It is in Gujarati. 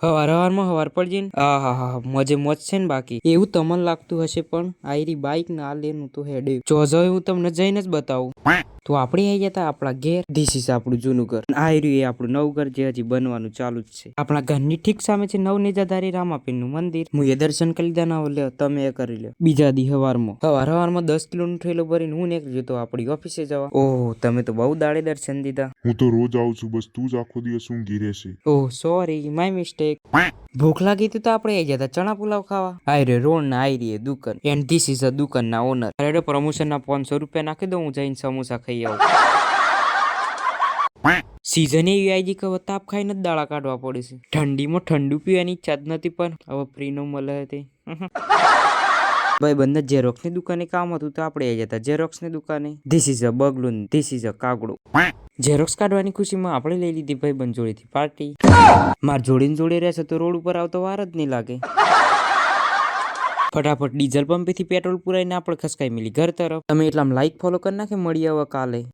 હવારમાં હવાર પડી ને હા મજે મોજ છે ને. બાકી એવું તમને લાગતું હશે પણ આયરી બાઈક ના લેનું તો હેડે જોજો હું તમને જઈને જ બતાવું. તો આપણે આવી ગયા હતા આપણા ઘેર. ધીસ ઇઝ આપણું જૂનું ઘર. આયર્યું એ આપણું નવું ઘર જે હજી બનવાનું ચાલુ જ છે. આપણા ઘરની ઠીક સામે છે નવનેજાધારી રામાપીર નું મંદિર. હું એ દર્શન કરી લીધા ના લ્યો તમે એ કરી લ્યો. બીજા દી હવારમાં 10 કિલોનું થેલો ભરીને હું નીકળી જતો આપણી ઓફિસે જવા. ઓહ તમે તો બહુ દાડે દર્શન દીધા. હું તો રોજ આવું છું, બસ તું જ આખો દિવસ ઊંઘી રહેશે. ઓહ સોરી માય મિસ્ટેક. ભૂખ લાગી હતી તો આપણે આવી જતા ચણા પુલાવ ખાવા. આયરે રોડ ના આયરી દુકાન એન્ડ ધીસ ઇઝ અ દુકાન ના ઓનર. અરે પ્રમોશન ના 500 રૂપિયા નાખી દો હું જઈને સમોસા ખાઈ આવું. સીઝન એવી આવી કે હવે તાપ ખાઈને જ દાડા કાઢવા પડે છે. ઠંડીમાં ઠંડુ પીવાની ઈચ્છા જ નથી પણ હવે ફ્રી નો મળે તે. ભાઈ બંધ ઝેરોક્સ ની દુકાને કામ હતું તો આપણે આવી જતા ઝેરોક્સ ની દુકાને. ધીસ ઇઝ અ બગલુન ધીસ ઇઝ અ કાગડો. ઝેરોક્સ કાઢવાની ખુશીમાં આપણે લઈ લીધી ભાઈ બંધ જોડેથી પાર્ટી. માર જોડીને જોડે રહેશે તો રોડ ઉપર આવતો વાર જ નહીં લાગે. ફટાફટ ડીઝલ પંપેથી પેટ્રોલ પુરાઈને આપણે ખસકાઈ મિલી ઘર તરફ. તમે એટલામાં લાઈક ફોલો કરી નાખે. મળી આવો કાલે.